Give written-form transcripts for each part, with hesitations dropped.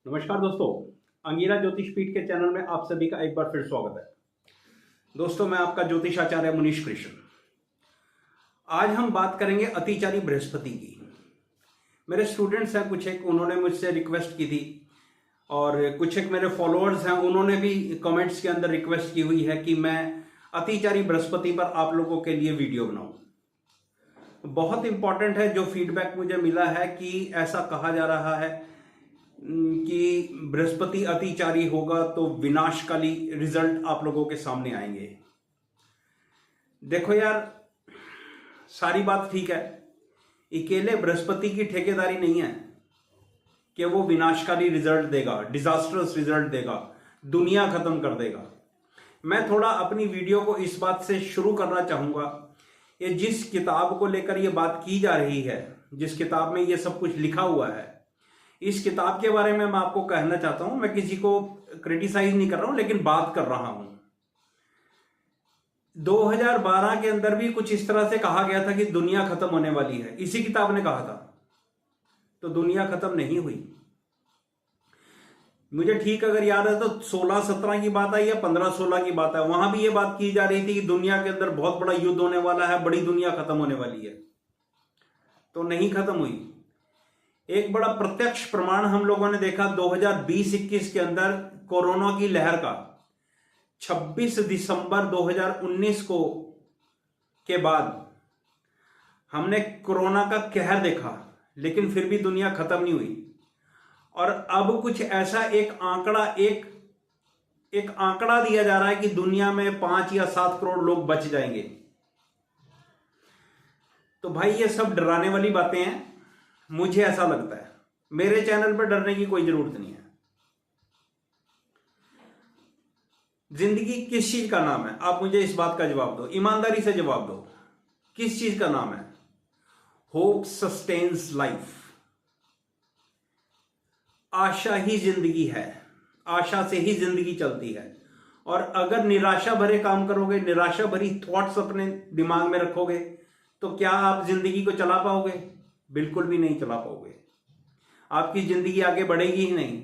नमस्कार दोस्तों, अंगीरा ज्योतिष पीठ के चैनल में आप सभी का एक बार फिर स्वागत है। दोस्तों, मैं आपका ज्योतिष आचार्य मुनीश कृष्ण। आज हम बात करेंगे अतिचारी बृहस्पति की। मेरे स्टूडेंट्स हैं कुछ एक, उन्होंने मुझसे रिक्वेस्ट की थी और कुछ एक मेरे फॉलोअर्स हैं, उन्होंने भी कमेंट्स के अंदर रिक्वेस्ट की हुई है कि मैं अतिचारी बृहस्पति पर आप लोगों के लिए वीडियो बनाऊं। बहुत इंपॉर्टेंट है जो फीडबैक मुझे मिला है कि ऐसा कहा जा रहा है कि बृहस्पति अतिचारी होगा तो विनाशकाली रिजल्ट आप लोगों के सामने आएंगे। देखो यार, सारी बात ठीक है, अकेले बृहस्पति की ठेकेदारी नहीं है कि वो विनाशकाली रिजल्ट देगा, डिजास्टर्स रिजल्ट देगा, दुनिया खत्म कर देगा। मैं थोड़ा अपनी वीडियो को इस बात से शुरू करना चाहूंगा, ये जिस किताब को लेकर ये बात की जा रही है, जिस किताब में ये सब कुछ लिखा हुआ है, इस किताब के बारे में मैं आपको कहना चाहता हूं। मैं किसी को क्रिटिसाइज नहीं कर रहा हूं, लेकिन बात कर रहा हूं। 2012 के अंदर भी कुछ इस तरह से कहा गया था कि दुनिया खत्म होने वाली है, इसी किताब ने कहा था, तो दुनिया खत्म नहीं हुई। मुझे ठीक अगर याद है तो 16-17 की बात है या 15-16 की बात है, वहां भी ये बात की जा रही थी कि दुनिया के अंदर बहुत बड़ा युद्ध होने वाला है, बड़ी दुनिया खत्म होने वाली है, तो नहीं खत्म हुई। एक बड़ा प्रत्यक्ष प्रमाण हम लोगों ने देखा 2020-21 के अंदर कोरोना की लहर का। 26 दिसंबर 2019 को के बाद हमने कोरोना का कहर देखा, लेकिन फिर भी दुनिया खत्म नहीं हुई। और अब कुछ ऐसा एक आंकड़ा दिया जा रहा है कि दुनिया में 5 या 7 करोड़ लोग बच जाएंगे। तो भाई ये सब डराने वाली बातें हैं, मुझे ऐसा लगता है। मेरे चैनल पर डरने की कोई जरूरत नहीं है। जिंदगी किस चीज का नाम है? आप मुझे इस बात का जवाब दो, ईमानदारी से जवाब दो। किस चीज का नाम है? Hope sustains life. आशा ही जिंदगी है, आशा से ही जिंदगी चलती है। और अगर निराशा भरे काम करोगे, निराशा भरी थॉट्स अपने दिमाग में रखोगे, तो क्या आप जिंदगी को चला पाओगे? बिल्कुल भी नहीं चला पाओगे। आपकी जिंदगी आगे बढ़ेगी ही नहीं।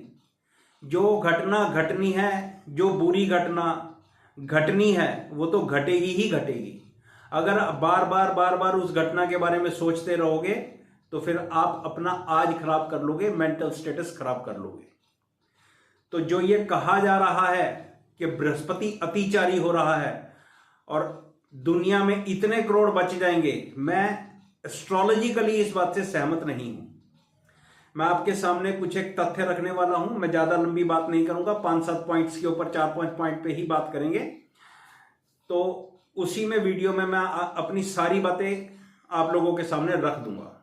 जो घटना घटनी है, जो बुरी घटना घटनी है, वो तो घटेगी ही घटेगी। अगर बार बार उस घटना के बारे में सोचते रहोगे तो फिर आप अपना आज खराब कर लोगे, मेंटल स्टेटस खराब कर लोगे। तो जो ये कहा जा रहा है कि बृहस्पति अतिचारी हो रहा है और दुनिया में इतने करोड़ बच जाएंगे, मैं एस्ट्रोलॉजिकली इस बात से सहमत नहीं हूं। मैं आपके सामने कुछ एक तथ्य रखने वाला हूं। मैं ज्यादा लंबी बात नहीं करूंगा, 5-7 पॉइंट्स के ऊपर 4-5 पॉइंट पे ही बात करेंगे। तो उसी में वीडियो में मैं अपनी सारी बातें आप लोगों के सामने रख दूंगा।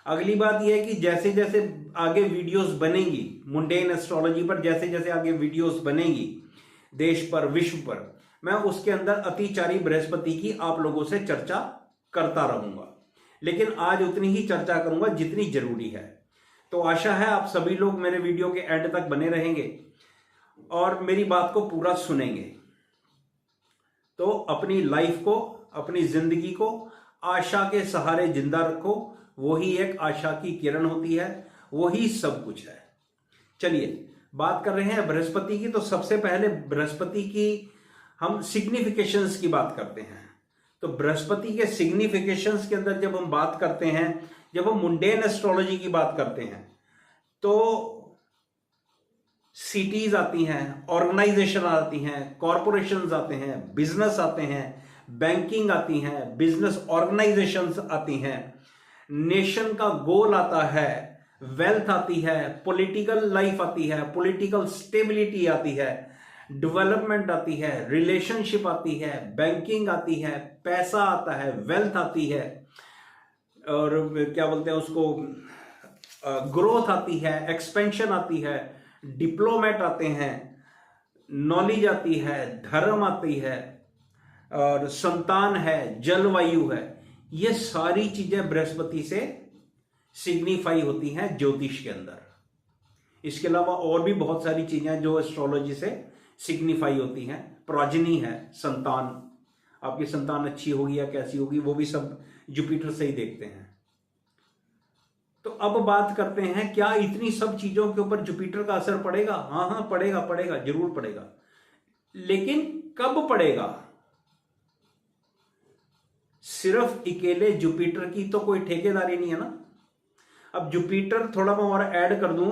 अगली बात यह है कि जैसे जैसे आगे वीडियोस बनेंगी मुंडेन एस्ट्रोलॉजी पर, जैसे जैसे आगे वीडियोस बनेंगी देश पर, विश्व पर, मैं उसके अंदर अतिचारी बृहस्पति की आप लोगों से चर्चा करता रहूंगा। लेकिन आज उतनी ही चर्चा करूंगा जितनी जरूरी है। तो आशा है आप सभी लोग मेरे वीडियो के एंड तक बने रहेंगे और मेरी बात को पूरा सुनेंगे। तो अपनी लाइफ को, अपनी जिंदगी को आशा के सहारे जिंदा रखो। वही एक आशा की किरण होती है, वही सब कुछ है। चलिए बात कर रहे हैं बृहस्पति की। तो सबसे पहले बृहस्पति की हम सिग्निफिकेशंस की बात करते हैं। तो बृहस्पति के सिग्निफिकेशंस के अंदर जब हम बात करते हैं, जब हम मुंडेन एस्ट्रोलॉजी की बात करते हैं, तो सिटीज आती हैं, ऑर्गेनाइजेशन आती हैं, कॉरपोरेशंस आते हैं, बिजनेस आते हैं, बैंकिंग आती हैं, बिजनेस ऑर्गेनाइजेशंस आती हैं, नेशन का गोल आता है, वेल्थ आती है, पॉलिटिकल लाइफ आती है, पॉलिटिकल स्टेबिलिटी आती है, डेवलपमेंट आती है, रिलेशनशिप आती है, बैंकिंग आती है, पैसा आता है, वेल्थ आती है, और क्या बोलते हैं उसको, ग्रोथ आती है, एक्सपेंशन आती है, डिप्लोमेट आते हैं, नॉलेज आती है, धर्म आती है, और संतान है, जलवायु है। ये सारी चीजें बृहस्पति से सिग्निफाई होती हैं ज्योतिष के अंदर। इसके अलावा और भी बहुत सारी चीजें जो एस्ट्रोलॉजी से सिग्निफाई होती हैं। प्रोजनी है, संतान, आपकी संतान अच्छी होगी या कैसी होगी, वो भी सब जुपिटर से ही देखते हैं। तो अब बात करते हैं, क्या इतनी सब चीजों के ऊपर जुपिटर का असर पड़ेगा? हाँ हाँ, पड़ेगा, पड़ेगा, जरूर पड़ेगा। लेकिन कब पड़ेगा? सिर्फ अकेले जुपिटर की तो कोई ठेकेदारी नहीं है ना। अब जुपिटर थोड़ा मैं और ऐड कर दूं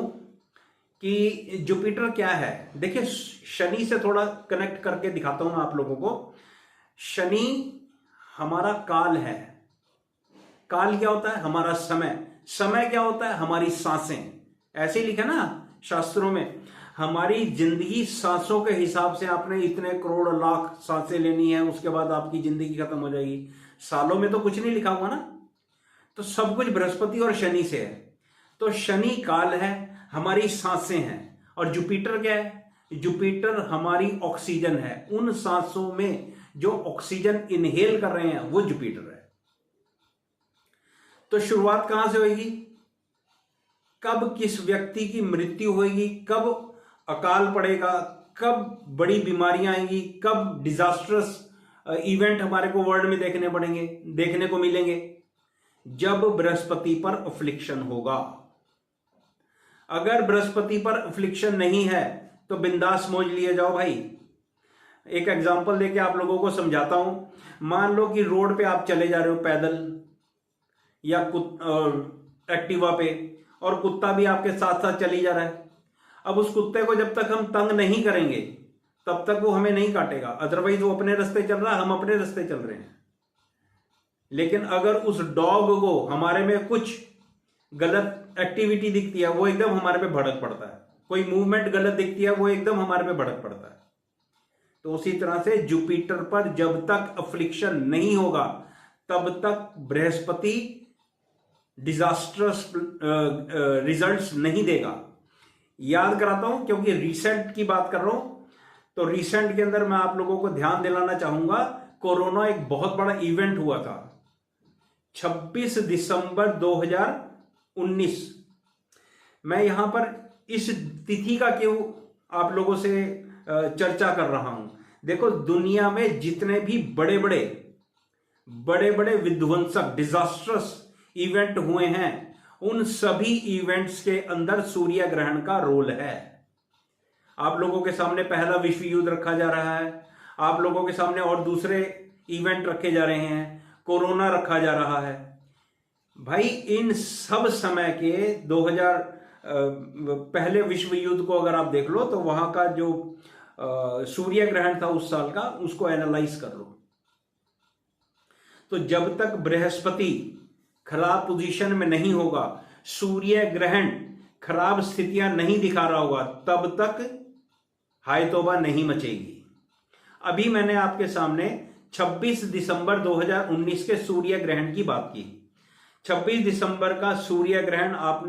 कि जुपिटर क्या है। देखिए, शनि से थोड़ा कनेक्ट करके दिखाता हूं मैं आप लोगों को। शनि हमारा काल है। काल क्या होता है? हमारा समय। समय क्या होता है? हमारी सांसें। ऐसे ही लिखा ना शास्त्रों में, हमारी जिंदगी सांसों के हिसाब से, आपने इतने करोड़ लाख सांसें लेनी है, उसके बाद आपकी जिंदगी खत्म हो जाएगी। सालों में तो कुछ नहीं लिखा हुआ ना। तो सब कुछ बृहस्पति और शनि से है। तो शनि काल है, हमारी सांसें हैं। और जुपिटर क्या है? जुपिटर हमारी ऑक्सीजन है। उन सांसों में जो ऑक्सीजन इनहेल कर रहे हैं वो जुपिटर है। तो शुरुआत कहां से होगी? कब किस व्यक्ति की मृत्यु होगी, कब अकाल पड़ेगा, कब बड़ी बीमारियां आएंगी, कब डिजास्टर्स इवेंट हमारे को वर्ल्ड में देखने को मिलेंगे, जब बृहस्पति पर अफ्लिक्शन होगा। अगर बृहस्पति पर अफ्लिक्शन नहीं है तो बिंदास मौज लिए जाओ भाई। एक एग्जांपल देके आप लोगों को समझाता हूं। मान लो कि रोड पे आप चले जा रहे हो पैदल या एक्टिवा पे, और कुत्ता भी आपके साथ साथ चली जा रहा है। अब उस कुत्ते को जब तक हम तंग नहीं करेंगे तब तक वो हमें नहीं काटेगा। अदरवाइज वो अपने रास्ते चल रहा है, हम अपने रास्ते चल रहे हैं। लेकिन अगर उस डॉग को हमारे में कुछ गलत एक्टिविटी दिखती है, वो एकदम हमारे पे भड़क पड़ता है। कोई मूवमेंट गलत दिखती है, वो एकदम हमारे पे भड़क पड़ता है। तो उसी तरह से जुपिटर पर जब तक अफ्लिक्शन नहीं होगा तब तक बृहस्पति डिजास्टर्स रिजल्ट्स नहीं देगा। याद कराता हूं क्योंकि रिसेंट की बात कर रहा हूं। तो रिसेंट के अंदर मैं आप लोगों को ध्यान दिलाना चाहूंगा, कोरोना एक बहुत बड़ा इवेंट हुआ था 26 दिसंबर 2019। मैं यहां पर इस तिथि का क्यों आप लोगों से चर्चा कर रहा हूं? देखो, दुनिया में जितने भी बड़े बड़े विध्वंसक डिजास्टर्स इवेंट हुए हैं, उन सभी इवेंट्स के अंदर सूर्य ग्रहण का रोल है। आप लोगों के सामने पहला विश्व युद्ध रखा जा रहा है, आप लोगों के सामने और दूसरे इवेंट रखे जा रहे हैं, कोरोना रखा जा रहा है। भाई, इन सब समय के 2000 पहले विश्व युद्ध को अगर आप देख लो तो वहां का जो सूर्य ग्रहण था उस साल का, उसको एनालाइज कर लो। तो जब तक बृहस्पति खराब पोजीशन में नहीं होगा, सूर्य ग्रहण खराब स्थितियां नहीं दिखा रहा होगा, तब तक हाय तौबा नहीं मचेगी। अभी मैंने आपके सामने 26 दिसंबर 2019 के सूर्य ग्रहण की बात की। 26 दिसंबर का सूर्य ग्रहण, आप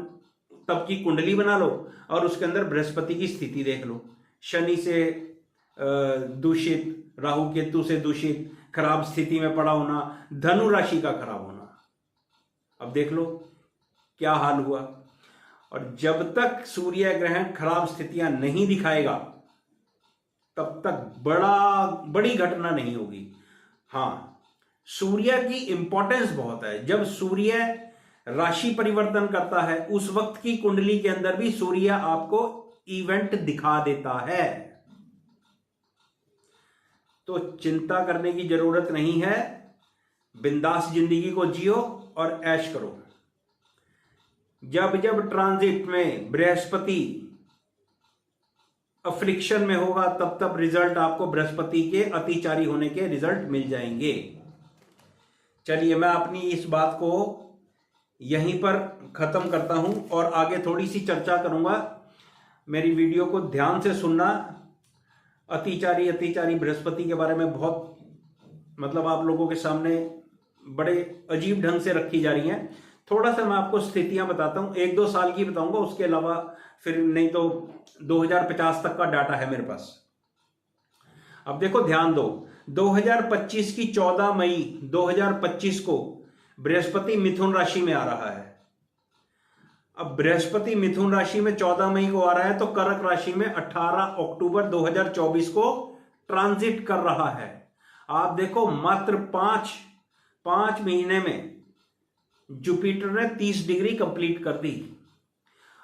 तब की कुंडली बना लो और उसके अंदर बृहस्पति की स्थिति देख लो। शनि से दूषित, राहु केतु से दूषित, खराब स्थिति में पड़ा होना, धनु राशि का खराब होना। अब देख लो क्या हाल हुआ। और जब तक सूर्य ग्रहण खराब स्थितियां नहीं दिखाएगा तब तक बड़ी घटना नहीं होगी। हाँ, सूर्य की इंपॉर्टेंस बहुत है। जब सूर्य राशि परिवर्तन करता है उस वक्त की कुंडली के अंदर भी सूर्य आपको इवेंट दिखा देता है। तो चिंता करने की जरूरत नहीं है, बिंदास जिंदगी को जियो और ऐश करो। जब जब ट्रांजिट में बृहस्पति अफ्लिक्शन में होगा तब तब रिजल्ट आपको बृहस्पति के अतिचारी होने के रिजल्ट मिल जाएंगे। चलिए, मैं अपनी इस बात को यहीं पर खत्म करता हूं और आगे थोड़ी सी चर्चा करूंगा। मेरी वीडियो को ध्यान से सुनना। अतिचारी बृहस्पति के बारे में बहुत आप लोगों के सामने बड़े अजीब ढंग से रखी जा रही हैं। थोड़ा सा मैं आपको स्थितियां बताता हूं, 1-2 साल की बताऊंगा, उसके अलावा फिर नहीं तो 2050 तक का डाटा है मेरे पास। अब देखो, ध्यान दो, 2025 की 14 मई 2025 को बृहस्पति मिथुन राशि में आ रहा है। अब बृहस्पति मिथुन राशि में 14 मई को आ रहा है तो कर्क राशि में 18 अक्टूबर 2024 को ट्रांजिट कर रहा है। आप देखो, मात्र 5 महीने में जुपिटर ने 30 डिग्री कंप्लीट कर दी।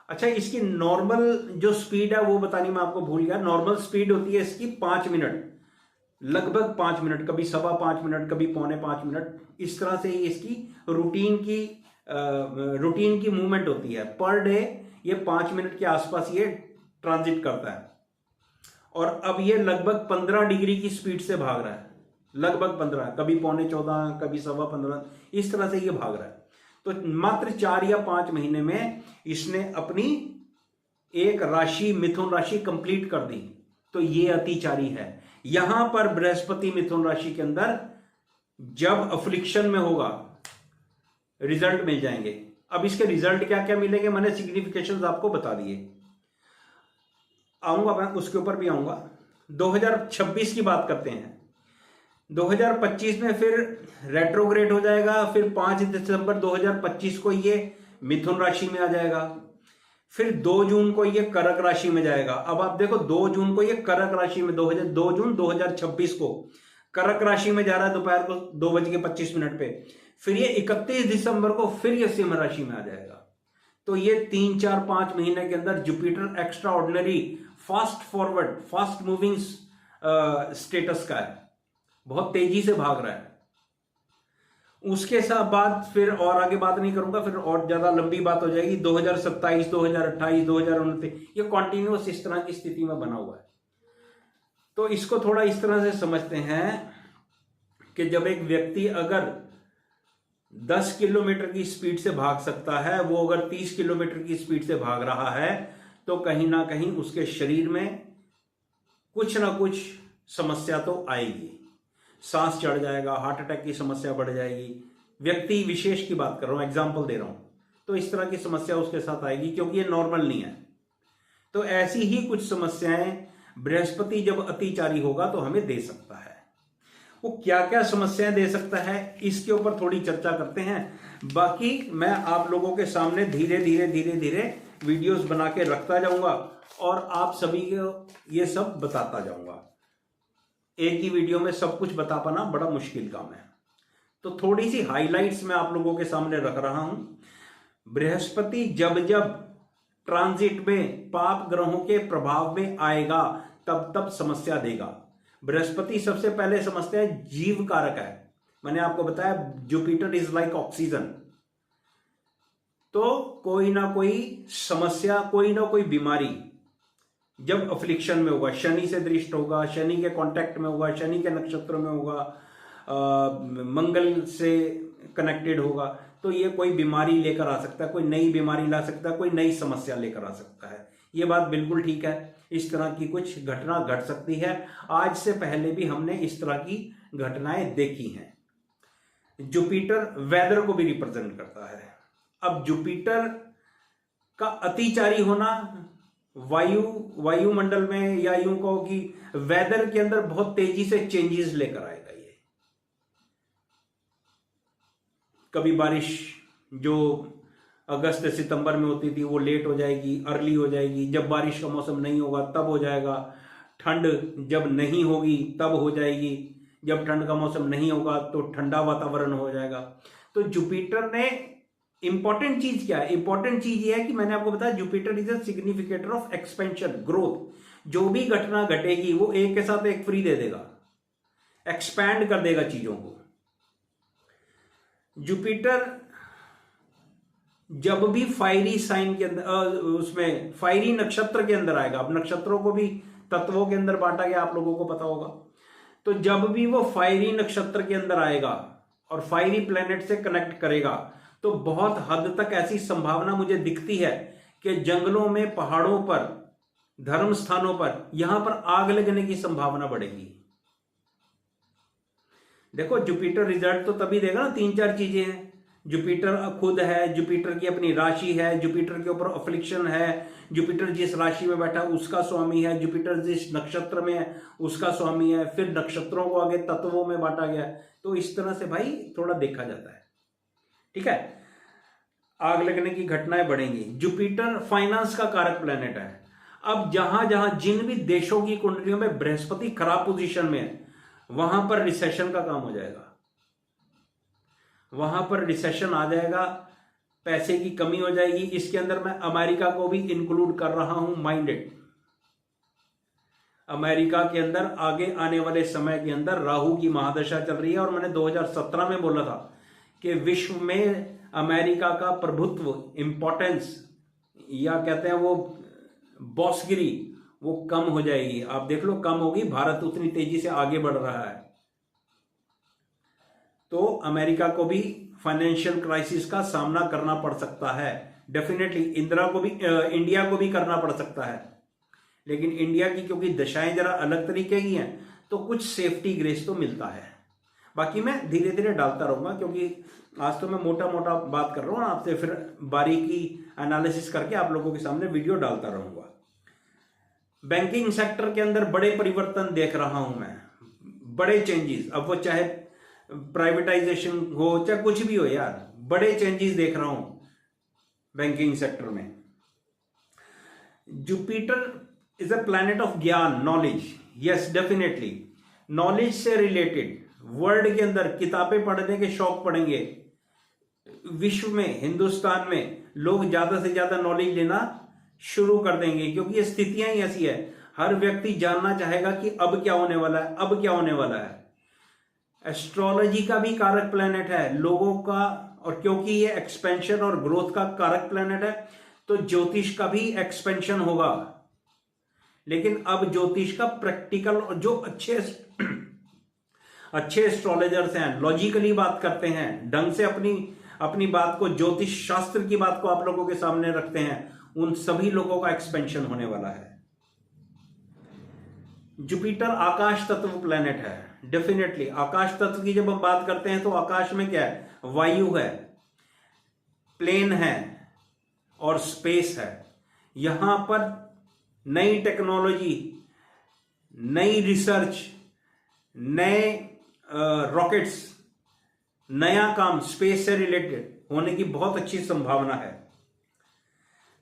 अच्छा, इसकी नॉर्मल जो स्पीड है वो बतानी मैं आपको भूल गया। नॉर्मल स्पीड होती है इसकी 5 मिनट, लगभग 5 मिनट, कभी 5.25 मिनट, कभी 4.25 मिनट, इस तरह से ही इसकी रूटीन की मूवमेंट होती है। पर डे ये 5 मिनट के आसपास ये ट्रांजिट करता है। और अब ये लगभग 15 डिग्री की स्पीड से भाग रहा है, लगभग 15, कभी 14.25, कभी 15.15, इस तरह से ये भाग रहा है। तो मात्र 4 या 5 महीने में इसने अपनी एक राशि, मिथुन राशि कंप्लीट कर दी। तो ये अतिचारी है। यहां पर बृहस्पति मिथुन राशि के अंदर जब अफ्लिक्शन में होगा रिजल्ट मिल जाएंगे। अब इसके रिजल्ट क्या क्या मिलेंगे, मैंने सिग्निफिकेशंस आपको बता दिए, आऊंगा मैं उसके ऊपर भी आऊंगा। 2026 की बात करते हैं। 2025 में फिर रेट्रोग्रेड हो जाएगा। फिर 5 दिसंबर 2025 को ये मिथुन राशि में आ जाएगा। फिर 2 जून को ये कर्क राशि में जाएगा। अब आप देखो, 2 जून को ये कर्क राशि में, 2 जून 2026 को कर्क राशि में जा रहा है दोपहर को 2:25 पे। फिर ये 31 दिसंबर को फिर ये सिंह राशि में आ जाएगा। तो ये 3, 4, 5 महीने के अंदर Jupiter extra ordinary, fast forward, fast moving status का है, बहुत तेजी से भाग रहा है। उसके साथ बाद फिर और आगे बात नहीं करूंगा, फिर और ज्यादा लंबी बात हो जाएगी। 2027, 2028, 2029 ये कॉन्टिन्यूस इस तरह की स्थिति में बना हुआ है। तो इसको थोड़ा इस तरह से समझते हैं कि जब एक व्यक्ति अगर 10 किलोमीटर की स्पीड से भाग सकता है, वो अगर 30 किलोमीटर की स्पीड से भाग रहा है, तो कहीं ना कहीं उसके शरीर में कुछ ना कुछ समस्या तो आएगी। सांस चढ़ जाएगा, हार्ट अटैक की समस्या बढ़ जाएगी। व्यक्ति विशेष की बात कर रहा हूं, एग्जाम्पल दे रहा हूं। तो इस तरह की समस्या उसके साथ आएगी, क्योंकि ये नॉर्मल नहीं है। तो ऐसी ही कुछ समस्याएं बृहस्पति जब अतिचारी होगा तो हमें दे सकता है। वो क्या क्या समस्याएं दे सकता है, इसके ऊपर थोड़ी चर्चा करते हैं। बाकी मैं आप लोगों के सामने धीरे धीरे वीडियोस बना के रखता जाऊंगा और आप सभी को ये सब बताता जाऊंगा। एक ही वीडियो में सब कुछ बता पाना बड़ा मुश्किल काम है। तो थोड़ी सी हाइलाइट्स मैं आप लोगों के सामने रख रहा हूं। बृहस्पति जब जब ट्रांजिट में पाप ग्रहों के प्रभाव में आएगा तब तब समस्या देगा। बृहस्पति सबसे पहले समझते हैं जीव कारक है। मैंने आपको बताया जुपिटर इज लाइक ऑक्सीजन। तो कोई ना कोई समस्या, कोई ना कोई बीमारी जब अफ्लिक्शन में होगा, शनि से दृष्ट होगा, शनि के कांटेक्ट में होगा, शनि के नक्षत्र में होगा, मंगल से कनेक्टेड होगा, तो ये कोई बीमारी लेकर आ सकता है, कोई नई बीमारी ला सकता है, कोई नई समस्या लेकर आ सकता है। ये बात बिल्कुल ठीक है। इस तरह की कुछ घटना घट सकती है। आज से पहले भी हमने इस तरह की घटनाएं देखी हैं। जुपिटर वेदर को भी रिप्रेजेंट करता है। अब जुपिटर का अतिचारी होना वायुमंडल में, या यूं कहो कि वेदर के अंदर बहुत तेजी से चेंजेस लेकर आएगा। ये कभी बारिश जो अगस्त सितंबर में होती थी वो लेट हो जाएगी, अर्ली हो जाएगी। जब बारिश का मौसम नहीं होगा तब हो जाएगा। ठंड जब नहीं होगी तब हो जाएगी। जब ठंड का मौसम नहीं होगा तो ठंडा वातावरण हो जाएगा। तो जुपिटर ने इंपॉर्टेंट चीज क्या है? इंपॉर्टेंट चीज ये है कि मैंने आपको बताया Jupiter is a significator of expansion, growth. जो भी घटना घटेगी वो एक के साथ एक फ्री दे देगा, एक्सपैंड कर देगा चीजों को। जुपिटर जब भी फायरी साइन के अंदर, उसमें फायरी नक्षत्र के अंदर आएगा। अब नक्षत्रों को भी तत्वों के अंदर बांटा गया, आप लोगों को पता होगा। तो जब भी वो फायरी नक्षत्र के अंदर आएगा और फायरी प्लेनेट से कनेक्ट करेगा, तो बहुत हद तक ऐसी संभावना मुझे दिखती है कि जंगलों में, पहाड़ों पर, धर्म स्थानों पर, यहां पर आग लगने की संभावना बढ़ेगी। देखो, जुपिटर रिजल्ट तो तभी देगा ना, 3-4 चीजें हैं। जुपिटर खुद है, जुपिटर की अपनी राशि है, जुपिटर के ऊपर अफ्लिक्शन है, जुपिटर जिस राशि में बैठा उसका स्वामी है, जुपिटर जिस नक्षत्र में है उसका स्वामी है, फिर नक्षत्रों को आगे तत्वों में बांटा गया। तो इस तरह से भाई थोड़ा देखा जाता है, ठीक है। आग लगने की घटनाएं बढ़ेंगी। जुपिटर फाइनेंस का कारक प्लेनेट है। अब जहां जहां जिन भी देशों की कुंडलियों में बृहस्पति खराब पोजीशन में है, वहां पर रिसेशन का काम हो जाएगा, वहां पर रिसेशन आ जाएगा, पैसे की कमी हो जाएगी। इसके अंदर मैं अमेरिका को भी इंक्लूड कर रहा हूं, माइंडेड। अमेरिका के अंदर आगे आने वाले समय के अंदर राहु की महादशा चल रही है, और मैंने 2017 में बोला था कि विश्व में अमेरिका का प्रभुत्व, इंपॉर्टेंस, या कहते हैं वो बॉसगिरी, वो कम हो जाएगी। आप देख लो कम होगी, भारत उतनी तेजी से आगे बढ़ रहा है। तो अमेरिका को भी फाइनेंशियल क्राइसिस का सामना करना पड़ सकता है, डेफिनेटली। इंडिया को भी करना पड़ सकता है, लेकिन इंडिया की क्योंकि दशाएं जरा अलग तरीके की हैं, तो कुछ सेफ्टी ग्रेस तो मिलता है। बाकी मैं धीरे धीरे डालता रहूंगा, क्योंकि आज तो मैं मोटा मोटा बात कर रहा हूं आपसे, फिर बारीकी एनालिसिस करके आप लोगों के सामने वीडियो डालता रहूंगा। बैंकिंग सेक्टर के अंदर बड़े परिवर्तन देख रहा हूं मैं, बड़े चेंजेस। अब वो चाहे प्राइवेटाइजेशन हो चाहे कुछ भी हो यार, बड़े चेंजेस देख रहा हूं बैंकिंग सेक्टर में। Jupiter is a planet of ज्ञान, नॉलेज। यस, डेफिनेटली नॉलेज से रिलेटेड वर्ल्ड के अंदर किताबें पढ़ने के शौक पड़ेंगे। विश्व में, हिंदुस्तान में लोग ज्यादा से ज्यादा नॉलेज लेना शुरू कर देंगे, क्योंकि ये स्थितियां ही ऐसी है। हर व्यक्ति जानना चाहेगा कि अब क्या होने वाला है, अब क्या होने वाला है। एस्ट्रोलॉजी का भी कारक प्लैनेट है लोगों का, और क्योंकि ये एक्सपेंशन और ग्रोथ का कारक प्लैनेट है, तो ज्योतिष का भी एक्सपेंशन होगा। लेकिन अब ज्योतिष का प्रैक्टिकल, और जो अच्छे एस्ट्रोलॉजर्स हैं, लॉजिकली बात करते हैं, ढंग से अपनी बात को, ज्योतिष शास्त्र की बात को आप लोगों के सामने रखते हैं, उन सभी लोगों का एक्सपेंशन होने वाला है। जुपिटर आकाश तत्व प्लैनेट है, डेफिनेटली। आकाश तत्व की जब हम बात करते हैं तो आकाश में क्या है? वायु है, प्लेन है और स्पेस है। यहां पर नई टेक्नोलॉजी, नई रिसर्च, नए रॉकेट्स, नया काम स्पेस से रिलेटेड होने की बहुत अच्छी संभावना है।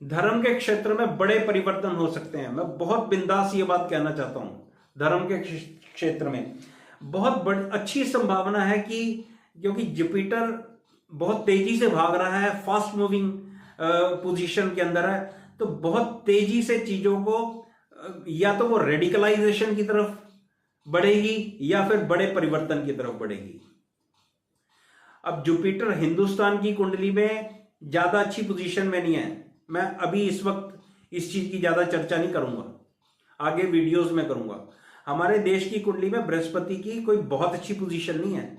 धर्म के क्षेत्र में बड़े परिवर्तन हो सकते हैं। मैं बहुत बिंदास ये बात कहना चाहता हूं, धर्म के क्षेत्र में बहुत बड़ी अच्छी संभावना है कि, क्योंकि जुपिटर बहुत तेजी से भाग रहा है, फास्ट मूविंग पोजीशन के अंदर है, तो बहुत तेजी से चीजों को, या तो वो रेडिकलाइजेशन की तरफ बढ़ेगी या फिर बड़े परिवर्तन की तरफ बढ़ेगी। अब जुपिटर हिंदुस्तान की कुंडली में ज्यादा अच्छी पोजीशन में नहीं है। मैं अभी इस वक्त इस चीज की ज्यादा चर्चा नहीं करूंगा, आगे वीडियोस में करूंगा। हमारे देश की कुंडली में बृहस्पति की कोई बहुत अच्छी पोजीशन नहीं है।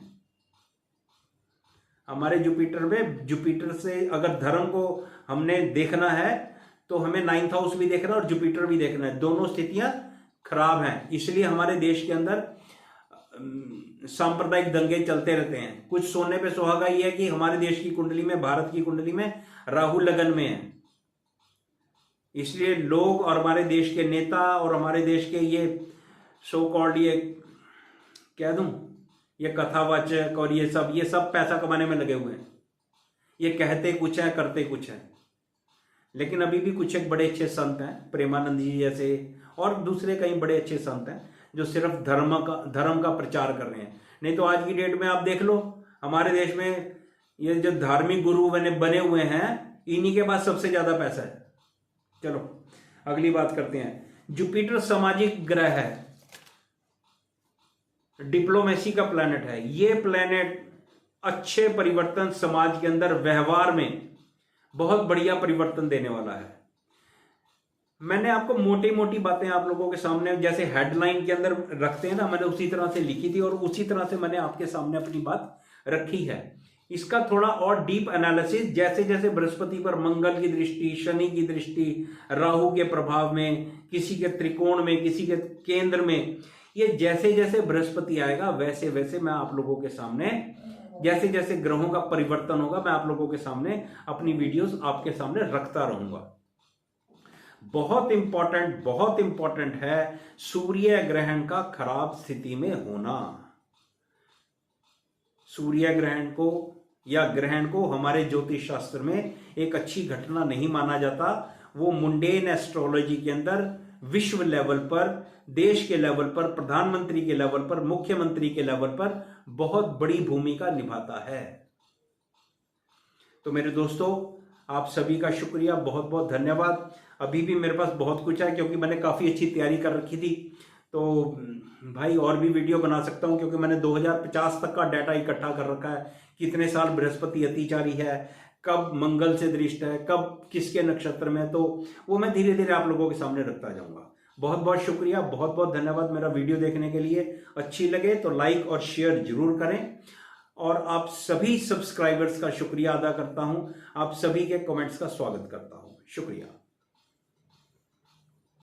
हमारे जुपिटर से अगर धर्म को हमने देखना है तो हमें 9th हाउस भी देखना है और जुपिटर भी देखना है। दोनों स्थितियां खराब हैं, इसलिए हमारे देश के अंदर सांप्रदायिक दंगे चलते रहते हैं। कुछ सोने पे सुहागा ये है कि हमारे देश की कुंडली में, भारत की कुंडली में राहु लगन में है, इसलिए लोग और हमारे देश के नेता और हमारे देश के ये सो कॉल्ड, ये कह दूं, ये कथावाचक और ये सब पैसा कमाने में लगे हुए हैं। ये कहते कुछ है, करते कुछ है। लेकिन अभी भी कुछ एक बड़े अच्छे संत हैं, प्रेमानंद जी जैसे, और दूसरे कई बड़े अच्छे संत हैं जो सिर्फ धर्म का प्रचार कर रहे हैं। नहीं तो आज की डेट में आप देख लो, हमारे देश में ये जो धार्मिक गुरु बने हुए हैं, इन्हीं के पास सबसे ज्यादा पैसा है। चलो अगली बात करते हैं। जुपिटर सामाजिक ग्रह है, डिप्लोमेसी का प्लैनेट है। ये प्लैनेट अच्छे परिवर्तन समाज के अंदर, व्यवहार में बहुत बढ़िया परिवर्तन देने वाला है। मैंने आपको मोटी मोटी बातें आप लोगों के सामने, जैसे हेडलाइन के अंदर रखते हैं ना, मैंने उसी तरह से लिखी थी और उसी तरह से मैंने आपके सामने अपनी बात रखी है। इसका थोड़ा और डीप एनालिसिस, जैसे जैसे बृहस्पति पर मंगल की दृष्टि, शनि की दृष्टि, राहु के प्रभाव में, किसी के त्रिकोण में, किसी के केंद्र में, ये जैसे जैसे बृहस्पति आएगा वैसे वैसे मैं आप लोगों के सामने, जैसे जैसे ग्रहों का परिवर्तन होगा, मैं आप लोगों के सामने अपनी वीडियोस आपके सामने रखता रहूंगा। बहुत इंपॉर्टेंट है सूर्य ग्रहण का खराब स्थिति में होना। सूर्य ग्रहण को या ग्रहण को हमारे ज्योतिष शास्त्र में एक अच्छी घटना नहीं माना जाता। वो मुंडेन एस्ट्रोलॉजी के अंदर विश्व लेवल पर, देश के लेवल पर, प्रधानमंत्री के लेवल पर, मुख्यमंत्री के लेवल पर बहुत बड़ी भूमिका निभाता है। तो मेरे दोस्तों, आप सभी का शुक्रिया, बहुत बहुत धन्यवाद। अभी भी मेरे पास बहुत कुछ है क्योंकि मैंने काफ़ी अच्छी तैयारी कर रखी थी। तो भाई और भी वीडियो बना सकता हूँ क्योंकि मैंने 2050 तक का डाटा इकट्ठा कर रखा है। कितने साल बृहस्पति अतिचारी है, कब मंगल से दृष्ट है, कब किसके नक्षत्र में, तो वो मैं धीरे धीरे आप लोगों के सामने रखता जाऊंगा। बहुत बहुत शुक्रिया, बहुत बहुत धन्यवाद मेरा वीडियो देखने के लिए। अच्छी लगे तो लाइक और शेयर जरूर करें, और आप सभी सब्सक्राइबर्स का शुक्रिया अदा करता हूं, आप सभी के कमेंट्स का स्वागत करता हूं। शुक्रिया।